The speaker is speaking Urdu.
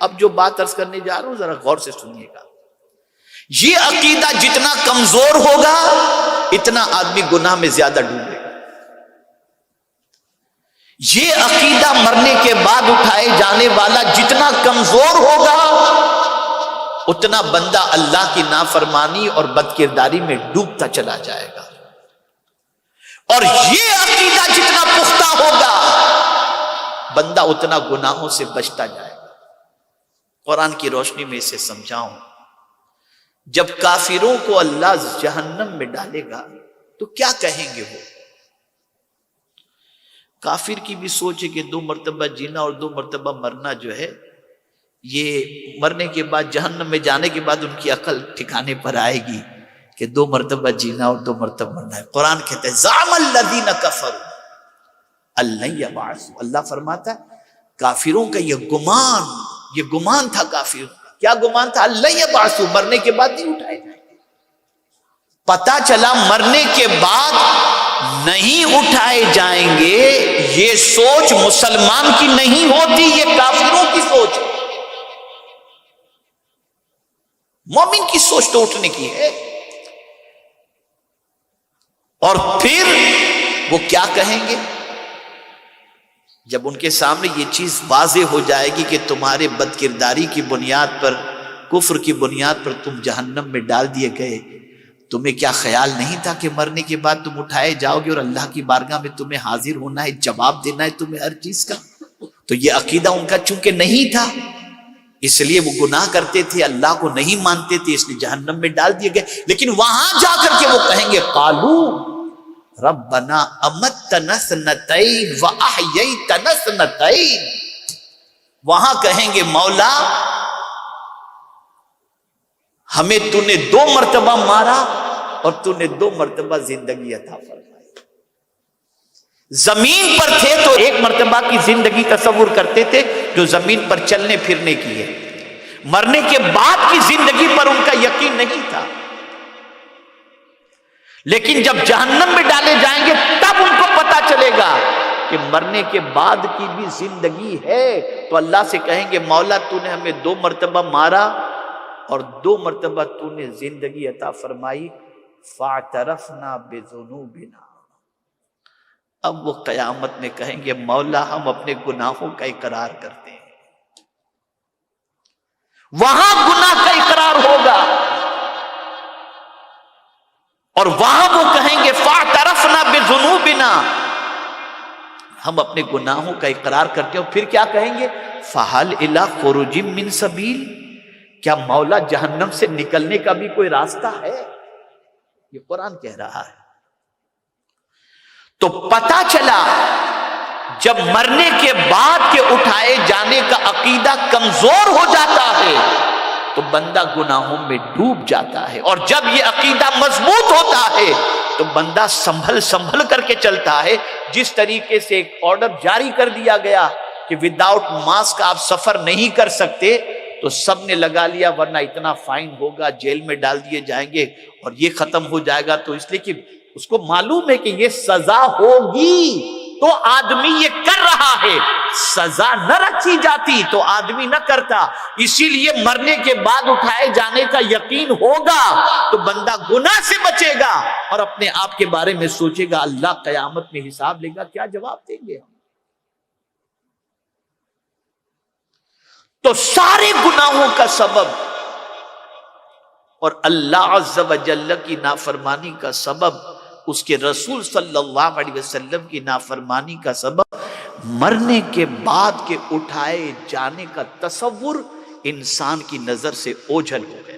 اب جو بات عرض کرنے جا رہا ہوں ذرا غور سے سنیے گا. یہ عقیدہ جتنا کمزور ہوگا اتنا آدمی گناہ میں زیادہ ڈوبے گا. یہ عقیدہ مرنے کے بعد اٹھائے جانے والا جتنا کمزور ہوگا اتنا بندہ اللہ کی نافرمانی اور بدکرداری میں ڈوبتا چلا جائے گا. اور یہ عقیدہ جتنا پختہ ہوگا بندہ اتنا گناہوں سے بچتا جائے گا. قرآن کی روشنی میں اسے سمجھاؤں. جب کافروں کو اللہ جہنم میں ڈالے گا تو کیا کہیں گے وہ؟ کافر کی بھی سوچ ہے کہ 2 مرتبہ جینا اور 2 مرتبہ مرنا جو ہے، یہ مرنے کے بعد جہنم میں جانے کے بعد ان کی عقل ٹھکانے پر آئے گی کہ 2 مرتبہ جینا اور 2 مرتبہ مرنا ہے. قرآن کہتا ہے زعم الذین کفروا ان یبعثوا. اللہ فرماتا ہے کافروں کا یہ گمان تھا. کافروں کا کیا گمان تھا؟ ان یبعثوا، مرنے کے بعد نہیں اٹھائے جائیں گے. پتا چلا مرنے کے بعد نہیں اٹھائے جائیں گے. یہ سوچ مسلمان کی نہیں ہوتی، یہ کافروں کی سوچ ہے. مومن کی سوچ تو اٹھنے کی ہے. اور پھر وہ کیا کہیں گے جب ان کے سامنے یہ چیز واضح ہو جائے گی کہ تمہارے بدکرداری کی بنیاد پر، کفر کی بنیاد پر تم جہنم میں ڈال دیے گئے؟ تمہیں کیا خیال نہیں تھا کہ مرنے کے بعد تم اٹھائے جاؤ گے اور اللہ کی بارگاہ میں تمہیں حاضر ہونا ہے، جواب دینا ہے تمہیں ہر چیز کا؟ تو یہ عقیدہ ان کا چونکہ نہیں تھا اس لیے وہ گناہ کرتے تھے، اللہ کو نہیں مانتے تھے، اس لیے جہنم میں ڈال دیے گئے. لیکن وہاں جا کر کے وہ کہیں گے قالو ربنا امتنا سنتین واحییتنا سنتین. وہاں کہیں گے مولا ہمیں تو نے 2 مرتبہ مارا اور تو نے 2 مرتبہ زندگی عطا فرمائی. زمین پر تھے تو 1 مرتبہ کی زندگی تصور کرتے تھے جو زمین پر چلنے پھرنے کی ہے. مرنے کے بعد کی زندگی پر ان کا یقین نہیں تھا. لیکن جب جہنم میں ڈالے جائیں گے تب ان کو پتا چلے گا کہ مرنے کے بعد کی بھی زندگی ہے. تو اللہ سے کہیں گے مولا تو نے ہمیں 2 مرتبہ مارا اور 2 مرتبہ تو نے زندگی عطا فرمائی. فاعترفنا بذنوبنا. اب وہ قیامت میں کہیں گے مولا ہم اپنے گناہوں کا اقرار کرتے ہیں. وہاں گناہ کا اقرار ہوگا اور وہاں وہ کہیں گے فاعترفنا بذنوبنا، ہم اپنے گناہوں کا اقرار کرتے ہیں. اور پھر کیا کہیں گے؟ فہل الی خروج من سبیل. کیا مولا جہنم سے نکلنے کا بھی کوئی راستہ ہے؟ یہ قرآن کہہ رہا ہے. تو پتا چلا جب مرنے کے بعد کے اٹھائے جانے کا عقیدہ کمزور ہو جاتا ہے تو بندہ گناہوں میں ڈوب جاتا ہے. اور جب یہ عقیدہ مضبوط ہوتا ہے تو بندہ سنبھل کر کے چلتا ہے. جس طریقے سے ایک آرڈر جاری کر دیا گیا کہ وداؤٹ ماسک آپ سفر نہیں کر سکتے تو سب نے لگا لیا ورنہ اتنا فائن ہوگا، جیل میں ڈال دیے جائیں گے اور یہ ختم ہو جائے گا. تو اس لیے کہ اس کو معلوم ہے کہ یہ سزا ہوگی تو آدمی یہ کر رہا ہے. سزا نہ رکھی جاتی تو آدمی نہ کرتا. اسی لیے مرنے کے بعد اٹھائے جانے کا یقین ہوگا تو بندہ گناہ سے بچے گا اور اپنے آپ کے بارے میں سوچے گا اللہ قیامت میں حساب لے گا، کیا جواب دیں گے ہم؟ تو سارے گناہوں کا سبب اور اللہ عز و جل کی نافرمانی کا سبب، اس کے رسول صلی اللہ علیہ وسلم کی نافرمانی کا سبب، مرنے کے بعد کے اٹھائے جانے کا تصور انسان کی نظر سے اوجھل ہو گیا.